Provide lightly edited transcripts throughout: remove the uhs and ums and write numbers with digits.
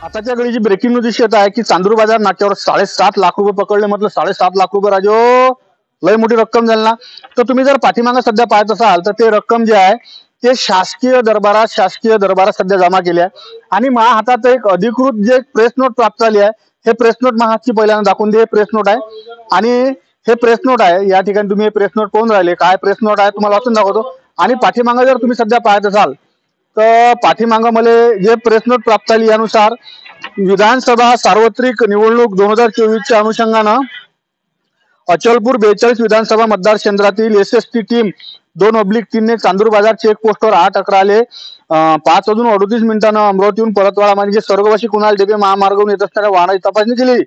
आताच्या घडीची breaking news अशी आहे की चांदूर बाजार नाक्यावर 7.5 लाख रुपये पकडले. म्हटलं 7.5 लाख रुपये राजो लय मोठी रक्कम झाली ना. तर तुम्ही जर पाठीमागे सध्या पाहत असाल तर ते रक्कम जे आहे ते शासकीय दरबारात सध्या जमा केली आहे. आणि माझ्या हातात एक अधिकृत जे प्रेस नोट प्राप्त झाली आहे. हे प्रेस नोट माझ्या हातची पहिल्यांदा दाखवून दे. प्रेस नोट आहे आणि हे प्रेस नोट आहे. या ठिकाणी तुम्ही हे प्रेस नोट पाहून राहिले. काय प्रेस नोट आहे तुम्हाला वाचून दाखवतो. आणि पाठीमागे जर तुम्ही सध्या पाहत असाल तर पाठीमागे मला जे प्रेस नोट प्राप्त झाली यानुसार विधानसभा सार्वत्रिक निवडणूक 2024च्या अनुषंगानं अचलपूर 42 विधानसभा मतदारक्षेत्रातील SST टीम 2/3 ने चांदूर बाजार चेक पोस्टवर 8/11 आले 5:38 अमरावतीहून परतवाडा म्हणजे स्वर्गवासी कुणाल डेबे महामार्गावरून येत असणाऱ्या वाहनाची तपासणी केली.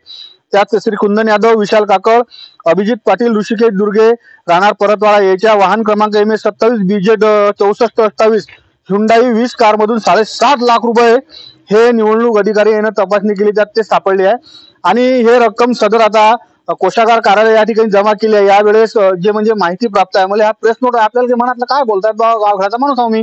त्यात श्री कुंदन यादव, विशाल काकड, अभिजित पाटील, ऋषिकेश दुर्गे राहणार परतवाडा याच्या वाहन क्रमांक MS 27 BZ 6428 हुंडाई 20 कार मधून 7.5 लाख रुपये हे निवडणूक अधिकारी यांना तपासणी केली. त्यात ते सापडले आहे. आणि हे रक्कम सदर आता कोषागार कार्यालय या ठिकाणी जमा केली आहे. यावेळेस जे म्हणजे माहिती प्राप्त आहे मला हा प्रेस नोट आपल्याला जे मनातलं काय बोलतात गावघराचा माणूस आहो मी.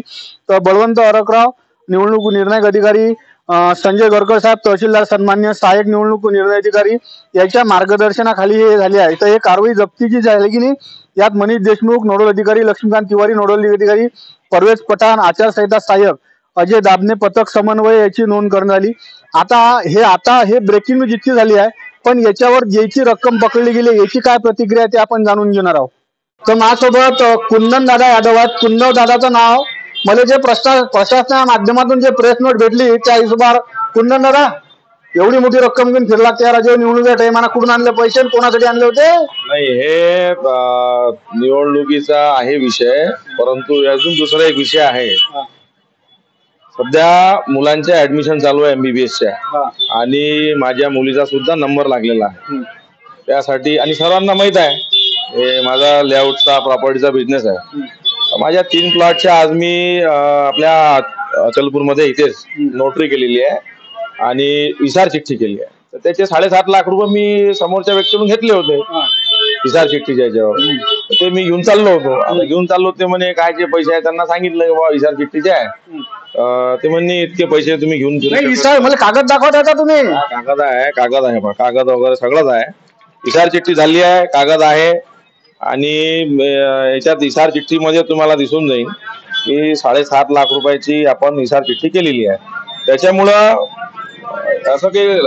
तर बळवंत अरकराव निवडणूक निर्णायक अधिकारी, संजय गरकर साहेब तहसीलदार सन्मान्य सहाय्यक निवडणूक निर्णय अधिकारी याच्या मार्गदर्शनाखाली हे झाले आहे. तर हे कारवाई जप्तीची झाली की नाही. यात मनीष देशमुख नोडल अधिकारी, लक्ष्मीकांत तिवारी नोडल अधिकारी, परवेज पठाण आचारसंहिता सहाय्यक, अजय दाबने पथक समन्वय याची नोंद करण्यात आली. आता हे ब्रेकिंग न्यूज इतकी झाली आहे. पण याच्यावर ज्याची रक्कम पकडली गेली याची काय प्रतिक्रिया ते आपण जाणून घेणार आहोत. तर माझ्यासोबत कुंदन दादा यादव आहेत. कुंदन दादाचं नाव मला जे प्रशासना माध्यमातून जे प्रेस नोट भेटली त्या हिशोबावर कुंदन दादा एवढी मोठी रक्कम घेऊन फिरला त्या राज्यावर निवडणुकीच्या टाइमाला कुठून आणले पैसे कोणासाठी आणले होते? नाही हे निवडणुकीचा आहे विषय, परंतु अजून दुसरा एक विषय आहे. सध्या मुलांच्या ऍडमिशन चालू आहे MBBSच्या आणि माझ्या मुलीचा सुद्धा नंबर लागलेला आहे त्यासाठी. आणि सर्वांना माहित आहे हे माझा लेआउटचा प्रॉपर्टीचा बिझनेस आहे. माझ्या 3 प्लॉटच्या आज मी आपल्या अचलपूरमध्ये इथेच नोटरी केलेली आहे आणि इसार चिठ्ठी केली आहे. तर त्याचे 7.5 लाख रुपये मी समोरच्या व्यक्तीकडून घेतले होते इसार चिठ्ठीच्या याच्यावर. ते मी घेऊन चाललो होतो. ते म्हणे काय जे पैसे आहे त्यांना सांगितलं की बाबा इसार चिठ्ठीचे आहे. ते म्हणे इतके पैसे तुम्ही घेऊन मला कागद दाखवता तुम्ही? कागद आहे कागद वगैरे सगळंच आहे. इसार चिठ्ठी झाली आहे, कागद आहे. आणि याच्यात इसार चिठ्ठीमध्ये तुम्हाला दिसून जाईल की 7.5 लाख रुपयाची आपण इसार चिठ्ठी केलेली आहे. त्याच्यामुळं असं काही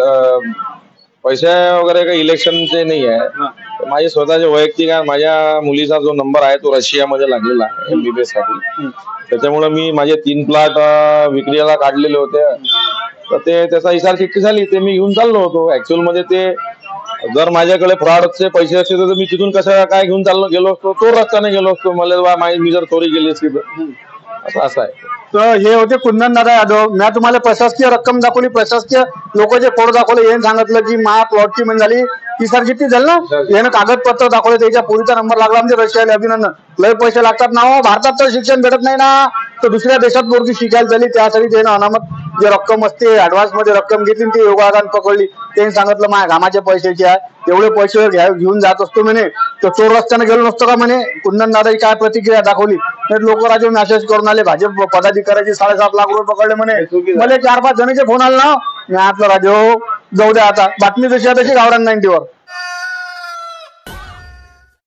पैसे वगैरे काही इलेक्शनचे नाही आहे. माझे स्वतःचे वैयक्तिक आहे. माझ्या मुलीचा जो नंबर आहे तो रशियामध्ये लागलेला आहे MBBS साठी. त्याच्यामुळे मी माझे 3 प्लॉट विक्रीला काढलेले होते. तर ते त्याचा इसार चिठ्ठी झाली ते मी घेऊन चाललो होतो. ऍक्च्युअल मध्ये ते जर माझ्याकडे फ्रॉडचे पैसे असते तर मी तिथून कसं काय घेऊन गेलो असतो, तो रस्त्याने गेलो असतो. मला मी जर चोरी केली असती तर असं आहे. तर हे होते कुंदन दादा यादव. मी तुम्हाला प्रशासकीय रक्कम दाखवली, प्रशासकीय लोक जे फोड दाखवले यांनी सांगितलं की मा प्लॉटची म्हणजे झाली इसार चिठ्ठी झाली ना. यानं कागदपत्र दाखवले त्याच्या पोरीचा नंबर लागला म्हणजे रशियाला अभिनंदन. लय पैसे लागतात ना हो. भारतात तर शिक्षण भेटत नाही ना. तर दुसऱ्या देशात पोरगी शिकायला झाली त्यासाठी त्यानं अनामत जे रक्कम असते ऍडव्हान्स मध्ये रक्कम घेतली ती योगादान पकडली. त्यांनी सांगितलं माझ्या घामाच्या पैशाचे आहे एवढे पैसे घेऊन जात असतो म्हणे. तर चोर रस्त्याने गेलो नसतो का म्हणे. कुंदन दादाची काय प्रतिक्रिया दाखवली. लोक राजे मेसेज करून आले भाजप पदाधिकाऱ्याचे 7.5 लाख रुपये पकडले म्हणे. मला 4-5 जणांचे फोन आले ना. मी आपलं राजे जाऊ द्या आता बातमी जशी आहे तशी गावरान 90 वर.